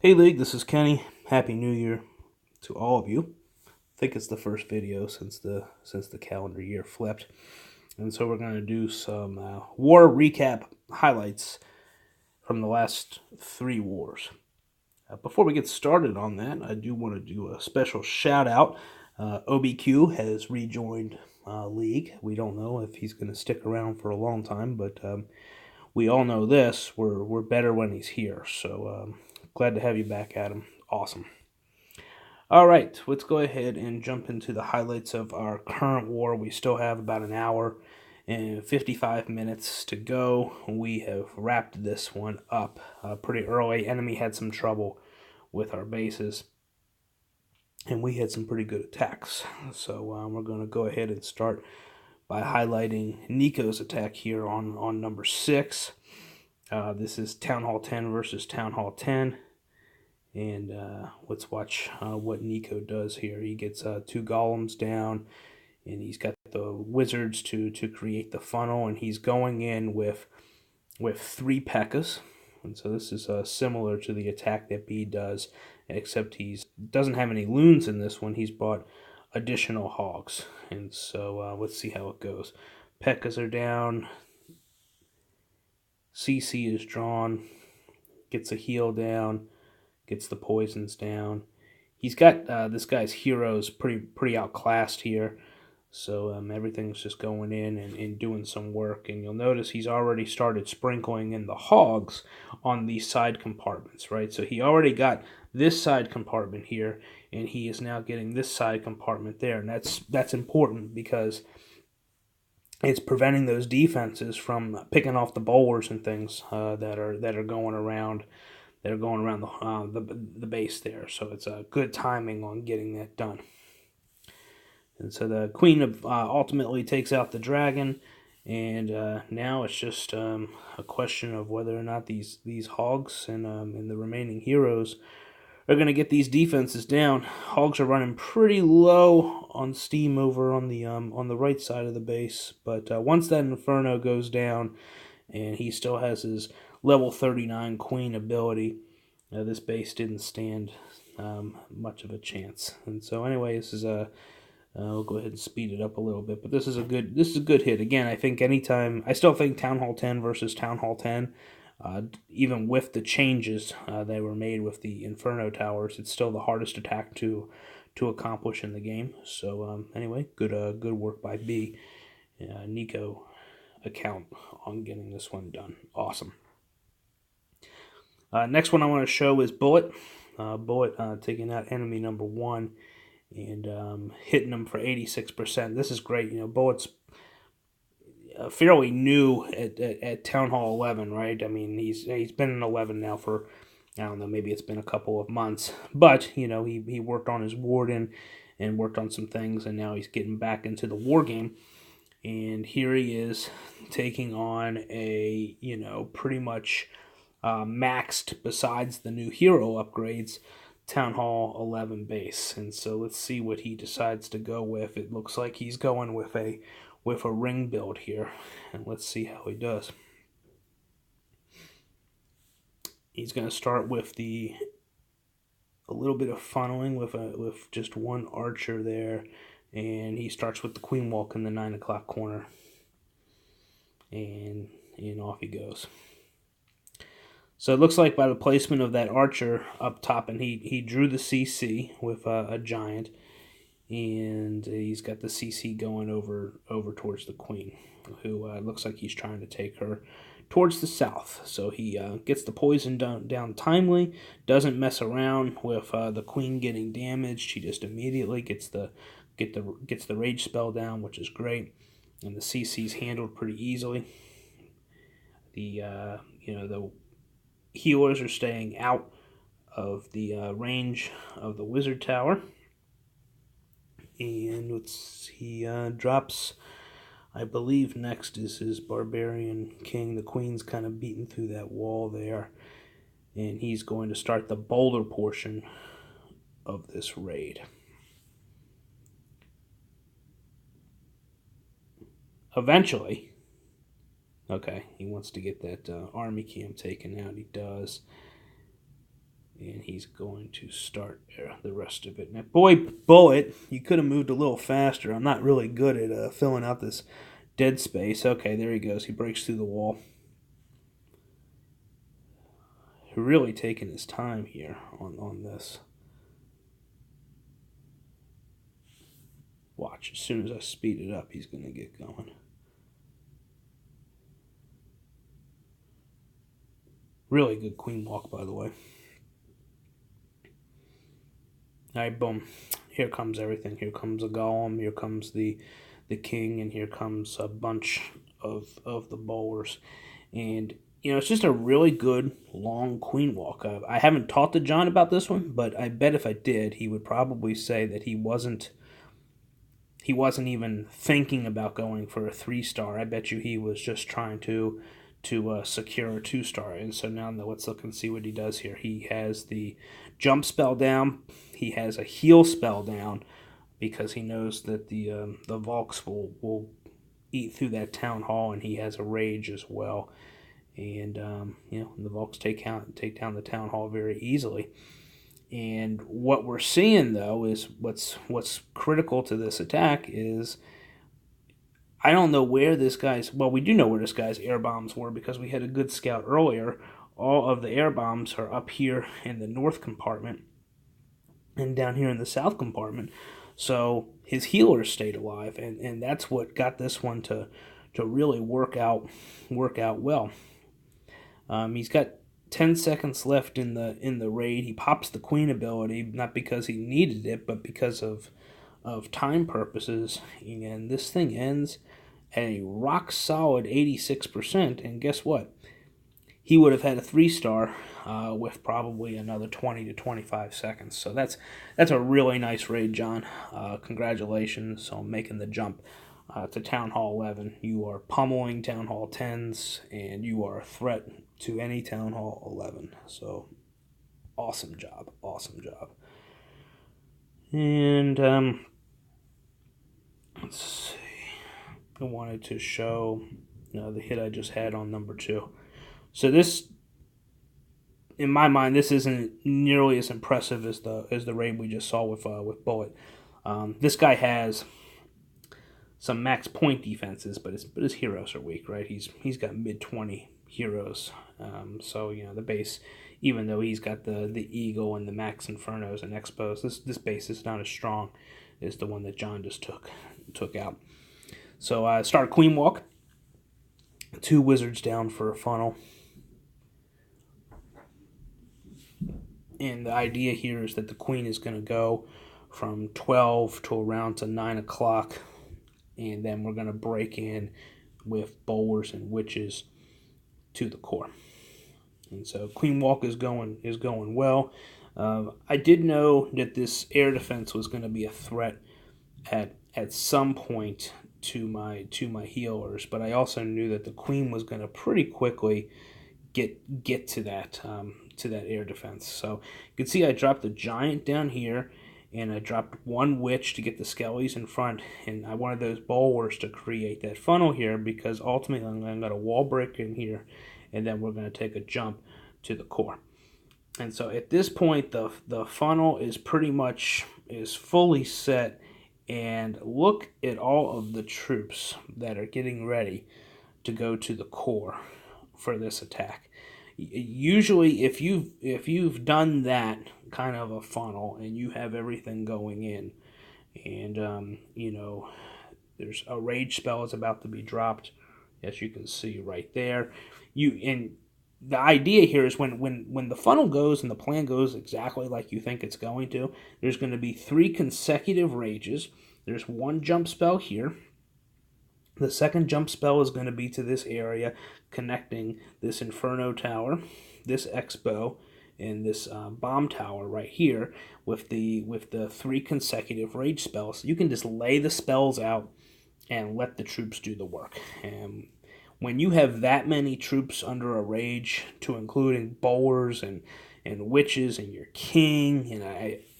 Hey League, this is Kenny. Happy New Year to all of you. I think it's the first video since the calendar year flipped, and so we're going to do some war recap highlights from the last three wars. Before we get started on that, I do want to do a special shout out. OBQ has rejoined League. We don't know if he's going to stick around for a long time, but we all know this: we're better when he's here. So glad to have you back, Adam. Awesome. All right, let's go ahead and jump into the highlights of our current war. We still have about an hour and 55 minutes to go. We have wrapped this one up pretty early. Enemy had some trouble with our bases, and we had some pretty good attacks. So we're going to go ahead and start by highlighting Nico's attack here on number 6. This is Town Hall 10 versus Town Hall 10. And let's watch what Nico does here. He gets 2 golems down, and he's got the wizards to create the funnel, and he's going in with 3 P.E.K.K.A.s. And so this is similar to the attack that B does, except he doesn't have any loons in this one. He's bought additional hogs. And so let's see how it goes. P.E.K.K.A.s are down. CC is drawn. Gets a heal down. Gets the poisons down. He's got this guy's heroes pretty outclassed here. So everything's just going in and doing some work. And you'll notice he's already started sprinkling in the hogs on these side compartments, right? So he already got this side compartment here, and he is now getting this side compartment there. And that's important because it's preventing those defenses from picking off the bowlers and things that are going around. They're going around the base there, so it's a good timing on getting that done. And so the queen ultimately takes out the dragon, and now it's just a question of whether or not these hogs and the remaining heroes are going to get these defenses down. Hogs are running pretty low on steam over on the right side of the base, but once that Inferno goes down, and he still has his level 39 queen ability, this base didn't stand much of a chance. And so anyway, this is a we'll go ahead and speed it up a little bit, but this is a good hit. Again, I think I still think Town Hall 10 versus Town Hall 10, even with the changes that were made with the Inferno towers, it's still the hardest attack to accomplish in the game. So anyway, good work by B. Nico account on getting this one done. Awesome. Next one I want to show is Bullet. Bullet taking out enemy number 1 and hitting them for 86%. This is great. You know, Bullet's fairly new at Town Hall 11, right? I mean, he's been in 11 now for, I don't know, maybe it's been a couple of months. But, you know, he worked on his Warden and worked on some things, and now he's getting back into the war game. And here he is taking on a, you know, pretty much maxed, besides the new hero upgrades, Town Hall 11 base. And so let's see what he decides to go with. It looks like he's going with a ring build here, and let's see how he does. He's going to start with a little bit of funneling with just one archer there, and he starts with the queen walk in the 9 o'clock corner, and off he goes. So it looks like by the placement of that archer up top, and he drew the CC with a giant, and he's got the CC going over towards the queen, who looks like he's trying to take her towards the south. So he gets the poison down timely, doesn't mess around with the queen getting damaged. She just immediately gets the rage spell down, which is great, and the CC's handled pretty easily. The healers are staying out of the range of the wizard tower. And he drops, I believe next is his barbarian king. The queen's kind of beating through that wall there, and he's going to start the boulder portion of this raid. Eventually, okay, he wants to get that army camp taken out. He does. And he's going to start the rest of it. Now, boy, Bullet, you could have moved a little faster. I'm not really good at filling out this dead space. Okay, there he goes. He breaks through the wall. Really taking his time here on this. Watch, as soon as I speed it up, he's going to get going. Really good queen walk, by the way. All right, boom. Here comes everything. Here comes a golem. Here comes the king, and here comes a bunch of the bowlers. And, it's just a really good long queen walk. I haven't talked to John about this one, but I bet if I did, he would probably say that he wasn't even thinking about going for a 3-star. I bet you he was just trying to secure a 2-star. And so now let's look and see what he does here. He has the jump spell down. He has a heal spell down because he knows that the Volks will eat through that town hall, and he has a rage as well. And the Volks take down the town hall very easily. And what we're seeing, though, is what's critical to this attack is I don't know where this guy's... Well, we do know where this guy's air bombs were because we had a good scout earlier. All of the air bombs are up here in the north compartment and down here in the south compartment. So his healers stayed alive, and that's what got this one to really work out well. He's got 10 seconds left in the raid. He pops the queen ability, not because he needed it, but because of time purposes. And this thing ends at a rock solid 86%. And guess what? He would have had a 3-star with probably another 20 to 25 seconds. So that's a really nice raid, John. Congratulations on making the jump to Town Hall 11. You are pummeling Town Hall 10s, and you are a threat to any Town Hall 11. So, awesome job. And, let's see. I wanted to show the hit I just had on number 2. So this, in my mind, this isn't nearly as impressive as the raid we just saw with Bullet. This guy has some max point defenses, but his heroes are weak, right? He's got mid-20 heroes. So the base, even though he's got the Eagle and the Max Infernos and Expos, this base is not as strong as the one that John just took out. So I start Queen Walk. 2 wizards down for a funnel. And the idea here is that the queen is going to go from 12 to around to 9 o'clock. And then we're going to break in with bowlers and witches to the core. And so Queen Walk is going well. I did know that this air defense was going to be a threat at some point to my healers, but I also knew that the queen was going to pretty quickly get to that air defense. So you can see I dropped the giant down here, and I dropped 1 witch to get the skellies in front, and I wanted those bowlers to create that funnel here because ultimately I'm going to wall break in here, and then we're going to take a jump to the core. And so at this point the funnel is fully set, and look at all of the troops that are getting ready to go to the core for this attack. Usually if you've done that kind of a funnel and you have everything going in, and there's a rage spell is about to be dropped, as you can see right there. The idea here is when the funnel goes and the plan goes exactly like you think it's going to, there's going to be 3 consecutive rages. There's 1 jump spell here. The second jump spell is going to be to this area, connecting this Inferno Tower, this Expo, and this bomb tower right here with the 3 consecutive rage spells. You can just lay the spells out and let the troops do the work. And when you have that many troops under a rage, to including bowlers and witches and your king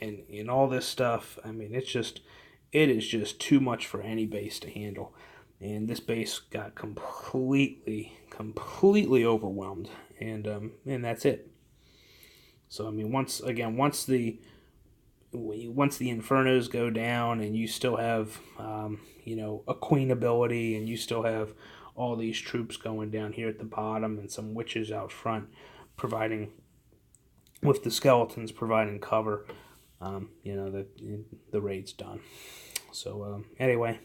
and all this stuff, I mean, it is just too much for any base to handle. And this base got completely overwhelmed, and that's it. So I mean, once the Infernos go down, and you still have a Queen ability, and you still have all these troops going down here at the bottom, and some witches out front providing with the skeletons providing cover. The raid's done. So anyway,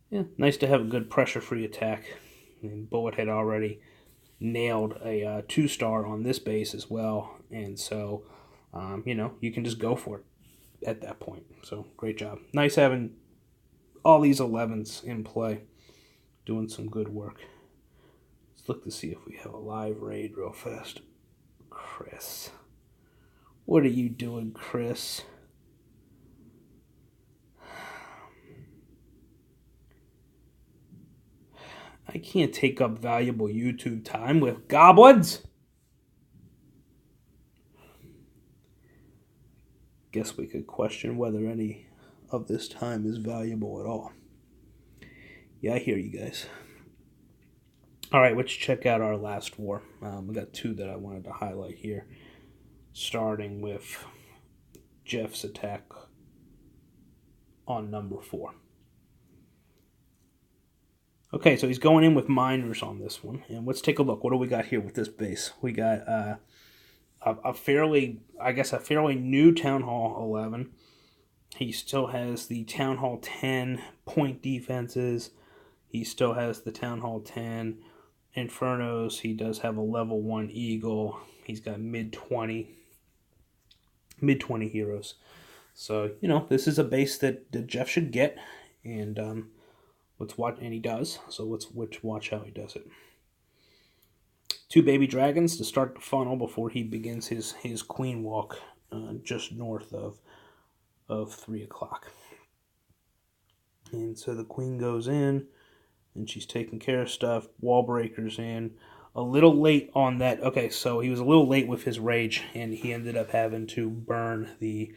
yeah, nice to have a good pressure-free attack. And Bullet had already nailed a 2-star on this base as well, and so you can just go for it at that point. So great job. Nice having all these 11s in play, doing some good work. Let's look to see if we have a live raid real fast. Chris. What are you doing, Chris? I can't take up valuable YouTube time with goblins. Guess we could question whether any of this time is valuable at all. Yeah, I hear you guys. All right, let's check out our last war. We got 2 that I wanted to highlight here, starting with Jeff's attack on number 4. Okay, so he's going in with miners on this one, and let's take a look. What do we got here with this base? We got a fairly new Town Hall 11. He still has the Town Hall 10 point defenses. He still has the Town Hall 10 Infernos. He does have a level 1 Eagle. He's got mid 20 heroes. So, this is a base that Jeff should get, and let's watch, and he does. So let's watch how he does it. 2 baby dragons to start the funnel before he begins his queen walk just north of 3 o'clock. And so the queen goes in, and she's taking care of stuff. Wall breakers in. A little late on that. Okay, so he was a little late with his rage, and he ended up having to burn the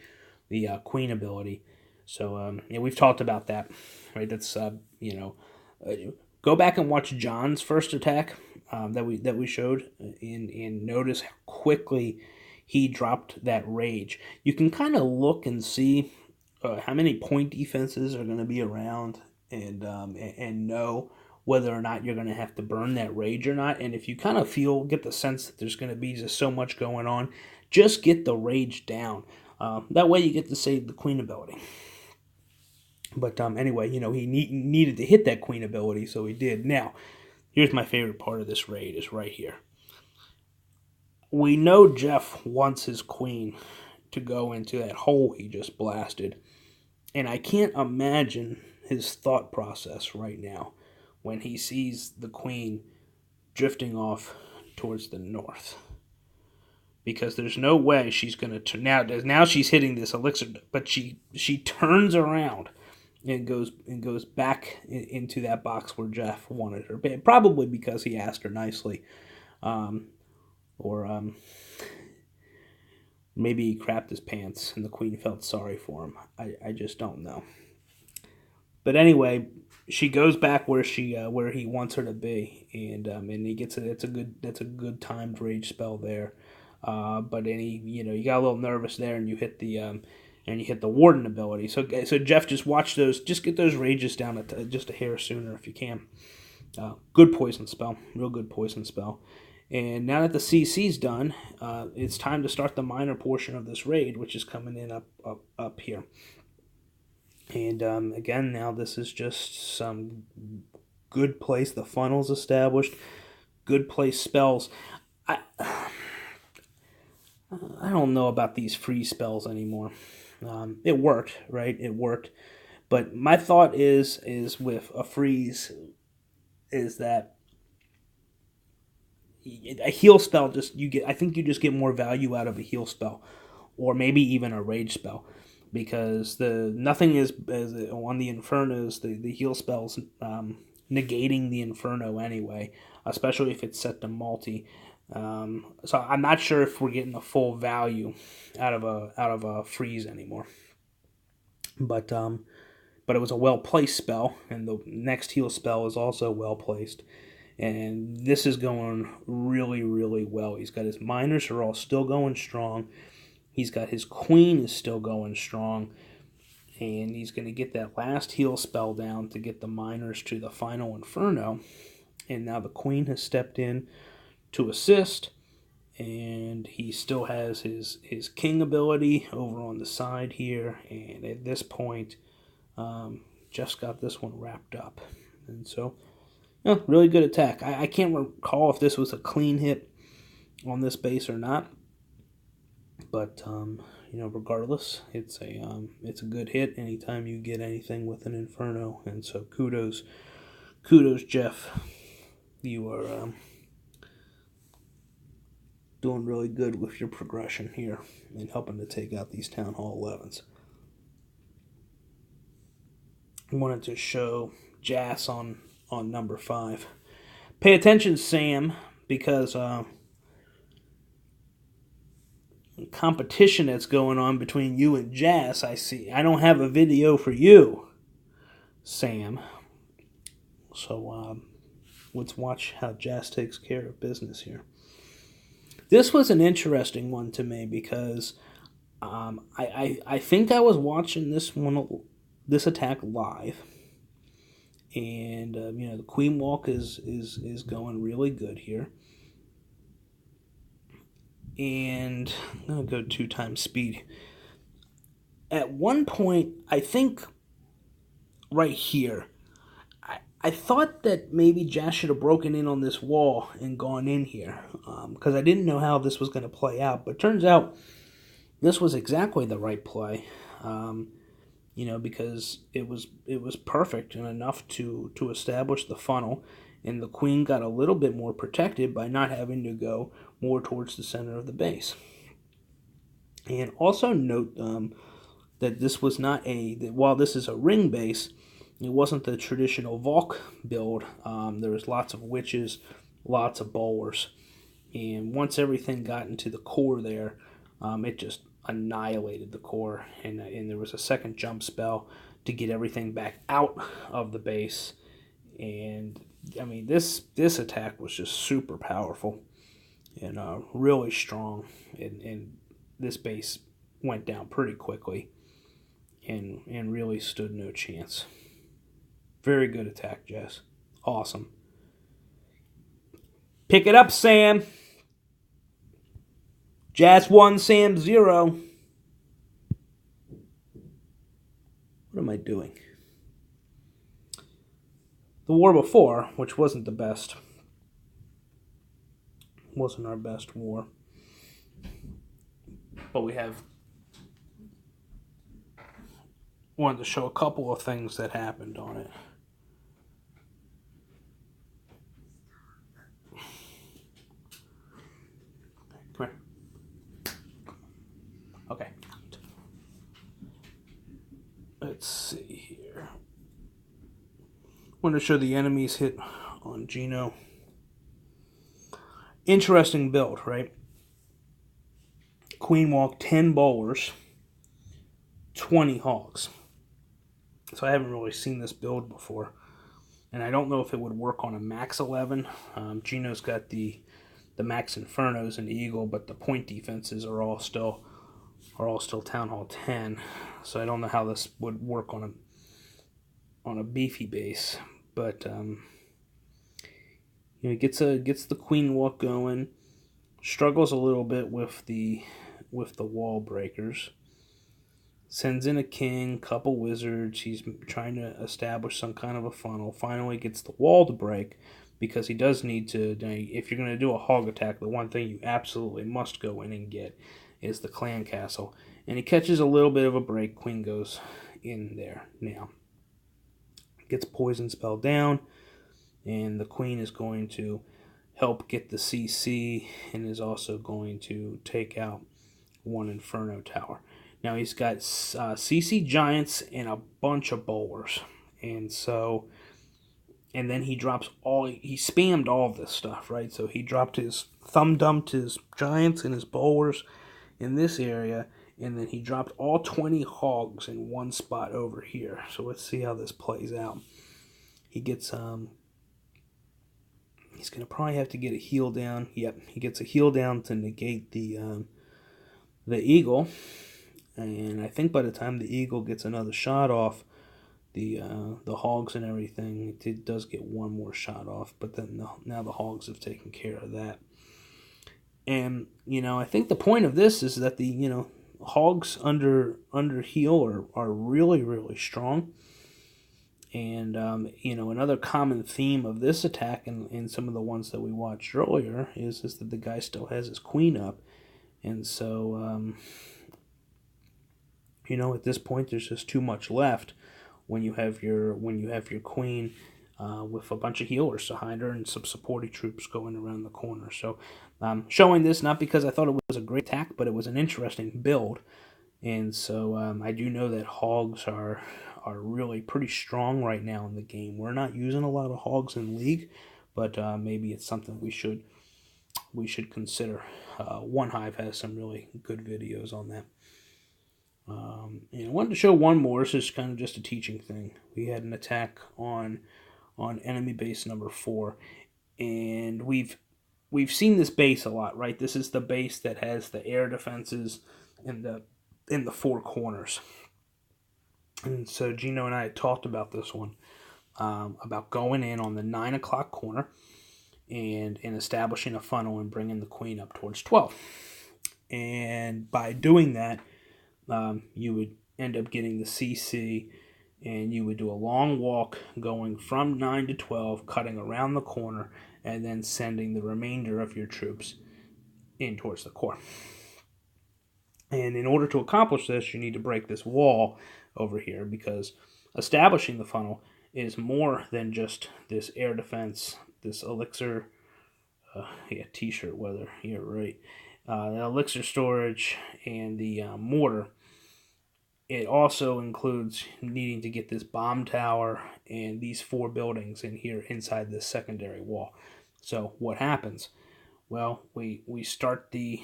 queen ability. So we've talked about that, right? That's go back and watch John's first attack that we showed, and notice how quickly he dropped that rage. You can kind of look and see how many point defenses are going to be around, and know whether or not you're going to have to burn that rage or not. And if you kind of get the sense that there's going to be just so much going on, just get the rage down. That way you get to save the queen ability. But anyway, he needed to hit that queen ability, so he did. Now, here's my favorite part of this raid, is right here. We know Jeff wants his queen to go into that hole he just blasted. And I can't imagine his thought process right now when he sees the queen drifting off towards the north. Because there's no way she's going to turn. Now she's hitting this elixir, but she turns around and goes back into that box where Jeff wanted her. Probably because he asked her nicely. Or maybe he crapped his pants and the queen felt sorry for him. I just don't know. But anyway, she goes back where he wants her to be, and he gets it. That's a good timed rage spell there. But then you got a little nervous there, and you hit the warden ability. So Jeff, just watch those. Just get those rages down just a hair sooner if you can. Good poison spell, real good poison spell. And now that the CC's done, it's time to start the minor portion of this raid, which is coming in up here. And again, now this is just some good place. The funnel's established. Good place spells. I don't know about these free spells anymore. It worked, right? It worked. But my thought is with a freeze is that a heal spell I think you just get more value out of a heal spell, or maybe even a rage spell, because nothing is on the Infernos. The heal spells negating the Inferno anyway, especially if it's set to multi. So I'm not sure if we're getting the full value out of a freeze anymore. But it was a well placed spell, and the next heal spell is also well placed. And this is going really, really well. He's got his minors are all still going strong. He's got his queen is still going strong. And he's going to get that last heal spell down to get the minors to the final inferno. And now the queen has stepped in to assist. And he still has his king ability over on the side here. And at this point, just got this one wrapped up. And so, yeah, really good attack. I can't recall if this was a clean hit on this base or not. But, regardless, it's a good hit anytime you get anything with an Inferno. And so kudos, Jeff. You are doing really good with your progression here and helping to take out these Town Hall 11s. I wanted to show Jas on number 5. Pay attention, Sam, because competition that's going on between you and Jas, I see. I don't have a video for you, Sam. So let's watch how Jas takes care of business here. This was an interesting one to me because I think I was watching this attack live, and the Queen Walk is going really good here. And I'm going to go 2 times speed. At one point, I think right here, I thought that maybe Jas should have broken in on this wall and gone in here, because I didn't know how this was going to play out. But turns out this was exactly the right play, because it was perfect and enough to establish the funnel. And the queen got a little bit more protected by not having to go more towards the center of the base. And also note that this was not while this is a ring base, it wasn't the traditional Valk build. There was lots of witches, lots of bowlers. And once everything got into the core there, it just annihilated the core. And there was a second jump spell to get everything back out of the base. And I mean, this attack was just super powerful and really strong, and this base went down pretty quickly and really stood no chance. Very good attack, Jas. Awesome. Pick it up, Sam. Jas 1, Sam 0. What am I doing? The war before, which wasn't our best war, but we wanted to show a couple of things that happened on it. Come here. Okay. Let's see here. I want to show the enemy's hit on Gino. Interesting build, right? Queen Walk, 10 bowlers, 20 hogs. So I haven't really seen this build before. And I don't know if it would work on a max 11. Gino's got the max Infernos and the Eagle, but the point defenses are all still Town Hall 10. So I don't know how this would work on a beefy base. But it gets the Queen Walk going. Struggles a little bit with the wall breakers. Sends in a king, couple wizards. He's trying to establish some kind of a funnel. Finally gets the wall to break, because he does need to. If you're going to do a hog attack, the one thing you absolutely must go in and get is the clan castle. And he catches a little bit of a break. Queen goes in there now. Gets poison spell down, and the queen is going to help get the CC, and is also going to take out one Inferno tower. Now he's got CC giants and a bunch of bowlers, and then he spammed all this stuff, right? So he dumped his giants and his bowlers in this area, and then he dropped all 20 hogs in one spot over here. So let's see how this plays out. He gets He's going to probably have to get a heel down. Yep, he gets a heel down to negate the eagle. And I think by the time the eagle gets another shot off, the hogs and everything, it does get one more shot off. But then now the hogs have taken care of that. And I think the point of this is that the hogs under heel are really, really strong. And another common theme of this attack and some of the ones that we watched earlier is that the guy still has his queen up. And so at this point there's just too much left when you have your queen with a bunch of healers behind her and some supporting troops going around the corner. So showing this not because I thought it was a great attack, but it was an interesting build. And so I do know that hogs are really pretty strong right now in the game. We're not using a lot of hogs in League, but maybe it's something we should consider. One Hive has some really good videos on that. And I wanted to show one more. This is kind of just a teaching thing. We had an attack on enemy base number 4, and we've seen this base a lot, right? This is the base that has the air defenses in the 4 corners. And so Gino and I had talked about this one, about going in on the 9 o'clock corner and establishing a funnel and bringing the queen up towards 12. And by doing that, you would end up getting the CC, and you would do a long walk going from 9 to 12, cutting around the corner, and then sending the remainder of your troops in towards the core. And in order to accomplish this, you need to break this wall over here, because establishing the funnel is more than just this air defense, this elixir, t-shirt weather, you're right, the elixir storage, and the mortar. It also includes needing to get this bomb tower and these 4 buildings in here inside this secondary wall. So what happens? Well, we start the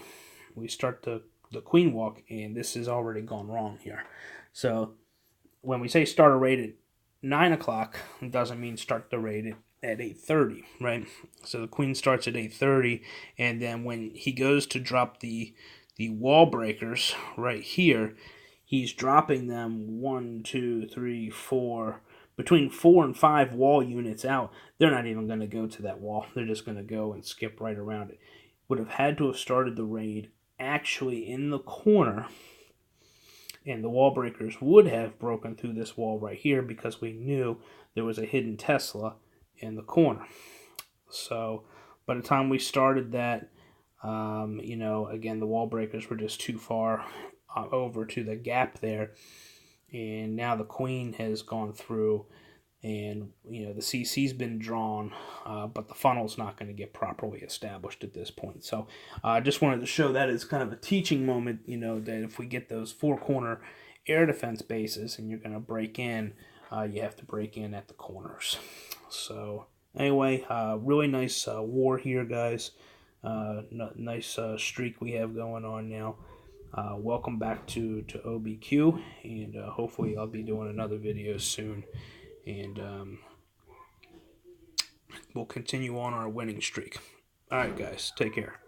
queen walk, and this has already gone wrong here. So when we say start a raid at 9 o'clock, it doesn't mean start the raid at 8:30, right? So the queen starts at 8:30, and then when he goes to drop the wall breakers right here, he's dropping them 1, 2, 3, 4, between 4 and 5 wall units out. They're not even going to go to that wall. They're just going to go and skip right around it. Would have had to have started the raid actually in the corner, and the wall breakers would have broken through this wall right here because we knew there was a hidden Tesla in the corner. So by the time we started that, again, the wall breakers were just too far over to the gap there, and now the queen has gone through, and the CC's been drawn, but the funnel's not going to get properly established at this point. So I just wanted to show that as kind of a teaching moment, that if we get those 4 corner air defense bases and you're going to break in, you have to break in at the corners. So anyway, really nice war here, guys. Nice streak we have going on now. Welcome back to OBQ, and hopefully I'll be doing another video soon, and we'll continue on our winning streak. Alright guys, take care.